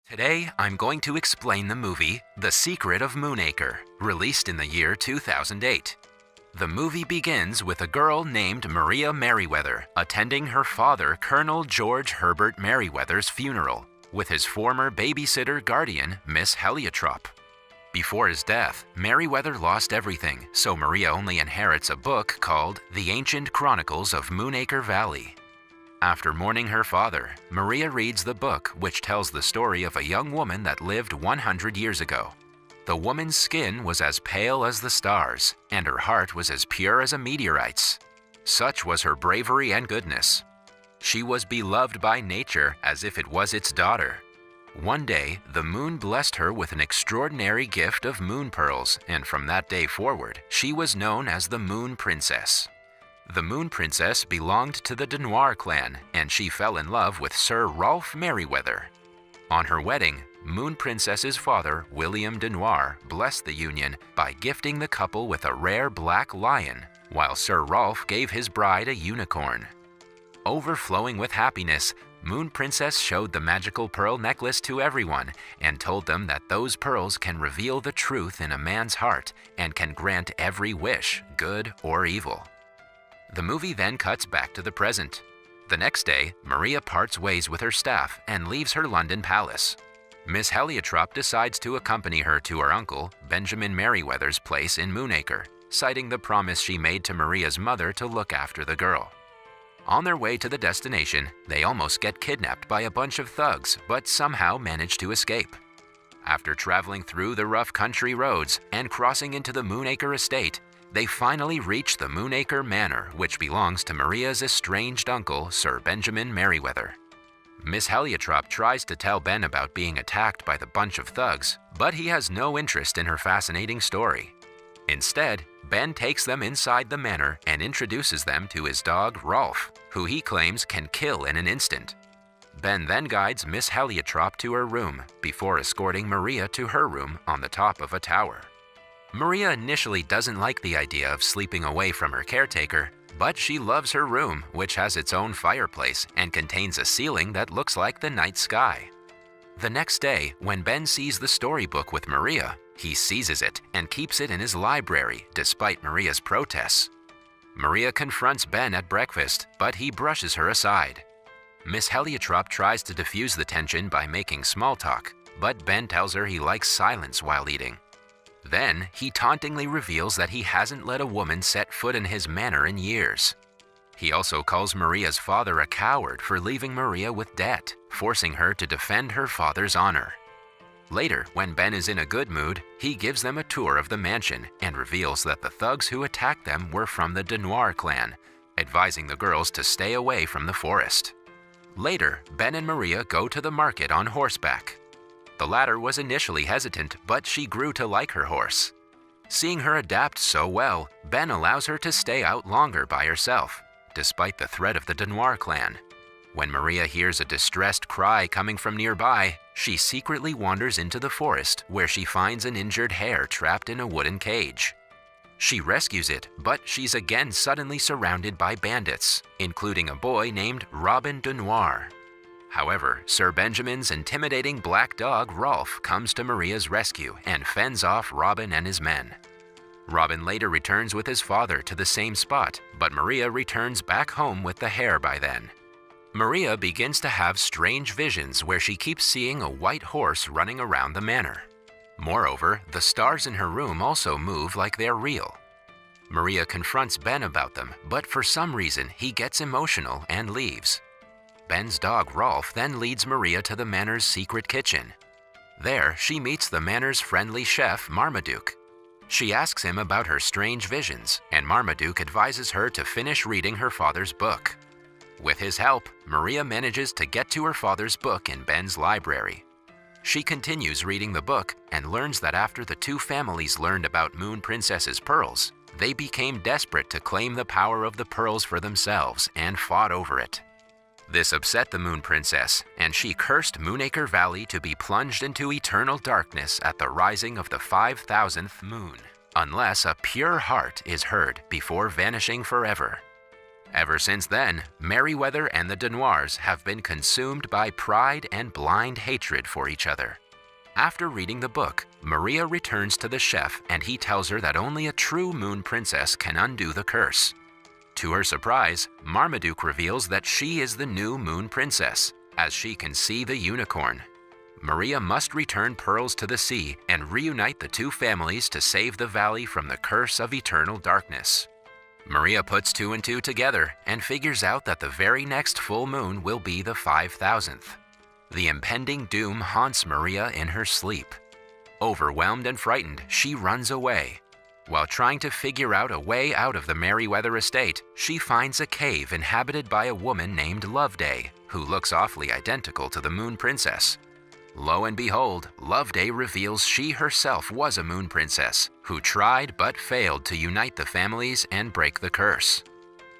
Today, I'm going to explain the movie The Secret of Moonacre, released in the year 2008. The movie begins with a girl named Maria Merriweather attending her father, Colonel George Herbert Merriweather's funeral, with his former babysitter guardian, Miss Heliotrop. Before his death, Merriweather lost everything, so Maria only inherits a book called The Ancient Chronicles of Moonacre Valley. After mourning her father, Maria reads the book, which tells the story of a young woman that lived 100 years ago. The woman's skin was as pale as the stars, and her heart was as pure as a meteorite's. Such was her bravery and goodness. She was beloved by nature as if it was its daughter. One day, the moon blessed her with an extraordinary gift of moon pearls, and from that day forward, she was known as the Moon Princess. The Moon Princess belonged to the Denoir clan, and she fell in love with Sir Rolfe Merriweather. On her wedding, Moon Princess's father, William Denoir, blessed the union by gifting the couple with a rare black lion, while Sir Rolfe gave his bride a unicorn. Overflowing with happiness, Moon Princess showed the magical pearl necklace to everyone and told them that those pearls can reveal the truth in a man's heart and can grant every wish, good or evil. The movie then cuts back to the present. The next day, Maria parts ways with her staff and leaves her London palace. Miss Heliotrop decides to accompany her to her uncle, Benjamin Merriweather's place in Moonacre, citing the promise she made to Maria's mother to look after the girl. On their way to the destination, they almost get kidnapped by a bunch of thugs, but somehow manage to escape. After traveling through the rough country roads and crossing into the Moonacre estate, they finally reach the Moonacre Manor, which belongs to Maria's estranged uncle, Sir Benjamin Merriweather. Miss Heliotrop tries to tell Ben about being attacked by the bunch of thugs, but he has no interest in her fascinating story. Instead, Ben takes them inside the manor and introduces them to his dog, Rolfe, who he claims can kill in an instant. Ben then guides Miss Heliotrop to her room before escorting Maria to her room on the top of a tower. Maria initially doesn't like the idea of sleeping away from her caretaker, but she loves her room, which has its own fireplace and contains a ceiling that looks like the night sky. The next day, when Ben sees the storybook with Maria, he seizes it and keeps it in his library, despite Maria's protests. Maria confronts Ben at breakfast, but he brushes her aside. Miss Heliotrop tries to diffuse the tension by making small talk, but Ben tells her he likes silence while eating. Then, he tauntingly reveals that he hasn't let a woman set foot in his manor in years. He also calls Maria's father a coward for leaving Maria with debt, forcing her to defend her father's honor. Later, when Ben is in a good mood, he gives them a tour of the mansion and reveals that the thugs who attacked them were from the Denoir clan, advising the girls to stay away from the forest. Later, Ben and Maria go to the market on horseback. The latter was initially hesitant, but she grew to like her horse. Seeing her adapt so well, Ben allows her to stay out longer by herself, despite the threat of the Denoir clan. When Maria hears a distressed cry coming from nearby, she secretly wanders into the forest where she finds an injured hare trapped in a wooden cage. She rescues it, but she's again suddenly surrounded by bandits, including a boy named Robin Denoir. However, Sir Benjamin's intimidating black dog Rolfe comes to Maria's rescue and fends off Robin and his men. Robin later returns with his father to the same spot, but Maria returns back home with the hare by then. Maria begins to have strange visions where she keeps seeing a white horse running around the manor. Moreover, the stars in her room also move like they're real. Maria confronts Ben about them, but for some reason he gets emotional and leaves. Ben's dog Rolfe then leads Maria to the manor's secret kitchen. There, she meets the manor's friendly chef, Marmaduke. She asks him about her strange visions, and Marmaduke advises her to finish reading her father's book. With his help, Maria manages to get to her father's book in Ben's library. She continues reading the book and learns that after the two families learned about Moon Princess's pearls, they became desperate to claim the power of the pearls for themselves and fought over it. This upset the Moon Princess, and she cursed Moonacre Valley to be plunged into eternal darkness at the rising of the 5,000th moon, unless a pure heart is heard before vanishing forever. Ever since then, Merryweather and the Denoirs have been consumed by pride and blind hatred for each other. After reading the book, Maria returns to the chef and he tells her that only a true moon princess can undo the curse. To her surprise, Marmaduke reveals that she is the new moon princess, as she can see the unicorn. Maria must return pearls to the sea and reunite the two families to save the valley from the curse of eternal darkness. Maria puts two and two together and figures out that the very next full moon will be the 5,000th. The impending doom haunts Maria in her sleep. Overwhelmed and frightened, she runs away. While trying to figure out a way out of the Merryweather estate, she finds a cave inhabited by a woman named Loveday, who looks awfully identical to the Moon Princess. Lo and behold, Loveday reveals she herself was a Moon Princess, who tried but failed to unite the families and break the curse.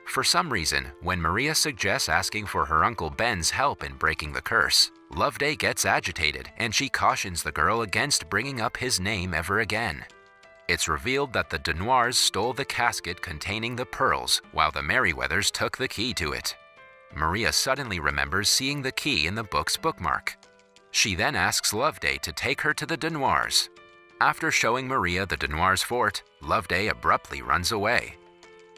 For some reason, when Maria suggests asking for her Uncle Ben's help in breaking the curse, Loveday gets agitated and she cautions the girl against bringing up his name ever again. It's revealed that the Denoirs stole the casket containing the pearls, while the Merryweathers took the key to it. Maria suddenly remembers seeing the key in the book's bookmark. She then asks Loveday to take her to the Denoirs. After showing Maria the Denoirs' fort, Loveday abruptly runs away.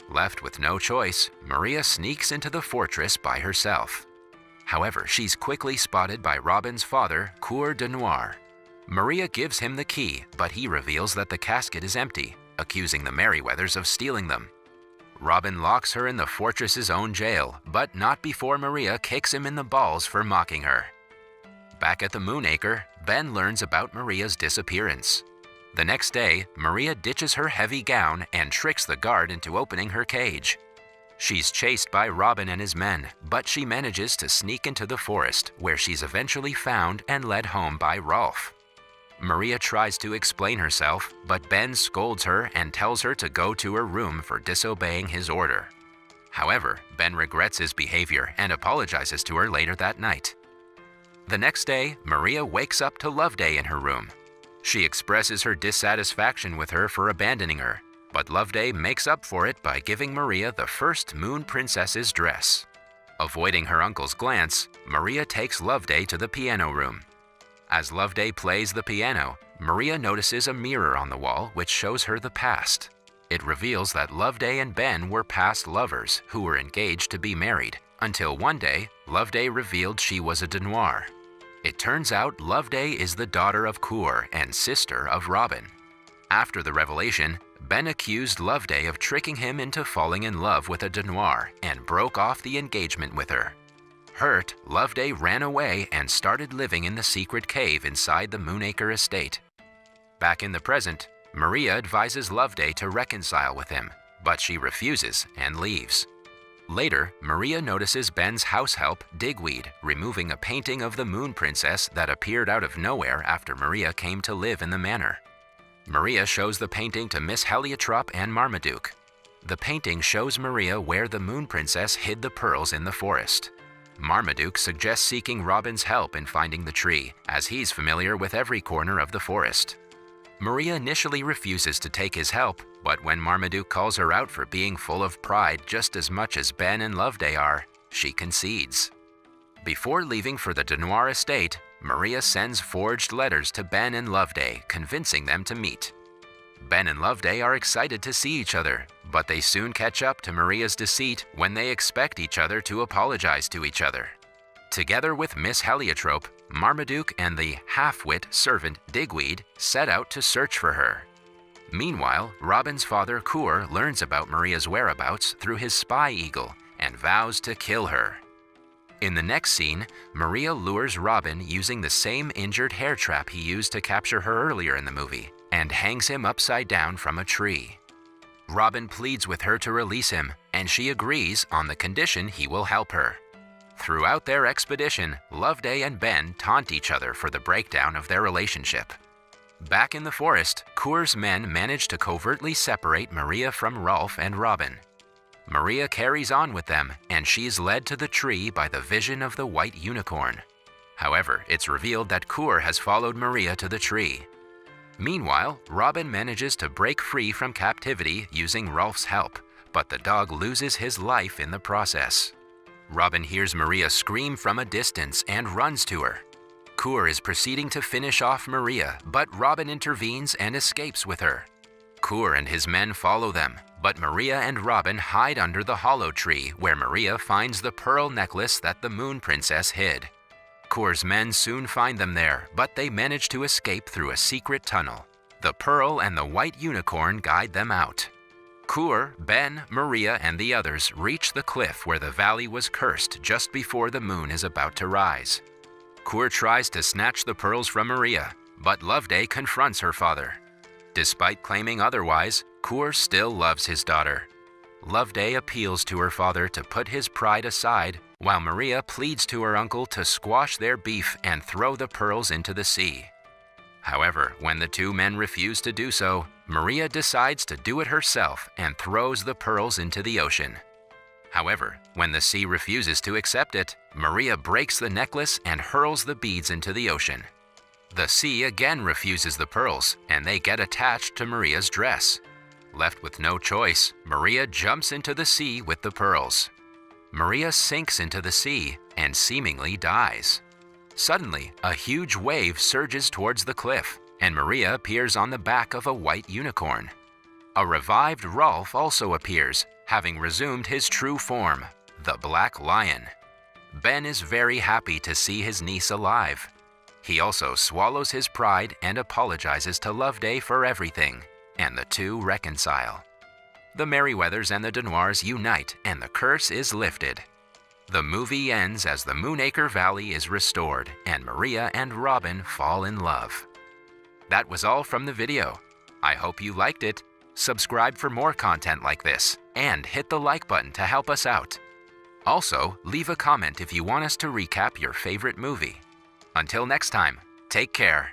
Left with no choice, Maria sneaks into the fortress by herself. However, she's quickly spotted by Robin's father, Coeur Denoir. Maria gives him the key, but he reveals that the casket is empty, accusing the Merryweathers of stealing them. Robin locks her in the fortress's own jail, but not before Maria kicks him in the balls for mocking her. Back at the Moonacre, Ben learns about Maria's disappearance. The next day, Maria ditches her heavy gown and tricks the guard into opening her cage. She's chased by Robin and his men, but she manages to sneak into the forest, where she's eventually found and led home by Rolf. Maria tries to explain herself, but Ben scolds her and tells her to go to her room for disobeying his order. However, Ben regrets his behavior and apologizes to her later that night. The next day, Maria wakes up to Loveday in her room. She expresses her dissatisfaction with her for abandoning her, but Loveday makes up for it by giving Maria the first Moon Princess's dress. Avoiding her uncle's glance, Maria takes Loveday to the piano room. As Loveday plays the piano, Maria notices a mirror on the wall which shows her the past. It reveals that Loveday and Ben were past lovers who were engaged to be married, until one day, Loveday revealed she was a Denoir. It turns out Loveday is the daughter of Coeur and sister of Robin. After the revelation, Ben accused Loveday of tricking him into falling in love with a Denoir and broke off the engagement with her. Hurt, Loveday ran away and started living in the secret cave inside the Moonacre estate. Back in the present, Maria advises Loveday to reconcile with him, but she refuses and leaves. Later, Maria notices Ben's house help, Digweed, removing a painting of the Moon Princess that appeared out of nowhere after Maria came to live in the manor. Maria shows the painting to Miss Heliotrope and Marmaduke. The painting shows Maria where the Moon Princess hid the pearls in the forest. Marmaduke suggests seeking Robin's help in finding the tree, as he's familiar with every corner of the forest. Maria initially refuses to take his help, but when Marmaduke calls her out for being full of pride just as much as Ben and Loveday are, she concedes. Before leaving for the Denoir estate, Maria sends forged letters to Ben and Loveday, convincing them to meet. Ben and Loveday are excited to see each other, but they soon catch up to Maria's deceit when they expect each other to apologize to each other. Together with Miss Heliotrope, Marmaduke and the half-wit servant Digweed set out to search for her. Meanwhile, Robin's father Coeur learns about Maria's whereabouts through his spy eagle and vows to kill her. In the next scene, Maria lures Robin using the same injured hair trap he used to capture her earlier in the movie, and hangs him upside down from a tree. Robin pleads with her to release him, and she agrees on the condition he will help her. Throughout their expedition, Loveday and Ben taunt each other for the breakdown of their relationship. Back in the forest, Coeur's men manage to covertly separate Maria from Rolf and Robin. Maria carries on with them, and she's led to the tree by the vision of the white unicorn. However, it's revealed that Coeur has followed Maria to the tree. Meanwhile, Robin manages to break free from captivity using Rolf's help, but the dog loses his life in the process. Robin hears Maria scream from a distance and runs to her. Kur is proceeding to finish off Maria, but Robin intervenes and escapes with her. Kur and his men follow them, but Maria and Robin hide under the hollow tree where Maria finds the pearl necklace that the Moon Princess hid. Kur's men soon find them there, but they manage to escape through a secret tunnel. The pearl and the white unicorn guide them out. Kur, Ben, Maria, and the others reach the cliff where the valley was cursed just before the moon is about to rise. Kur tries to snatch the pearls from Maria, but Loveday confronts her father. Despite claiming otherwise, Kur still loves his daughter. Loveday appeals to her father to put his pride aside, while Maria pleads to her uncle to squash their beef and throw the pearls into the sea. However, when the two men refuse to do so, Maria decides to do it herself and throws the pearls into the ocean. However, when the sea refuses to accept it, Maria breaks the necklace and hurls the beads into the ocean. The sea again refuses the pearls, and they get attached to Maria's dress. Left with no choice, Maria jumps into the sea with the pearls. Maria sinks into the sea and seemingly dies. Suddenly, a huge wave surges towards the cliff, and Maria appears on the back of a white unicorn. A revived Rolf also appears, having resumed his true form, the Black Lion. Ben is very happy to see his niece alive. He also swallows his pride and apologizes to Loveday for everything, and the two reconcile. The Merryweathers and the Denoirs unite, and the curse is lifted. The movie ends as the Moonacre Valley is restored, and Maria and Robin fall in love. That was all from the video. I hope you liked it. Subscribe for more content like this, and hit the like button to help us out. Also, leave a comment if you want us to recap your favorite movie. Until next time, take care.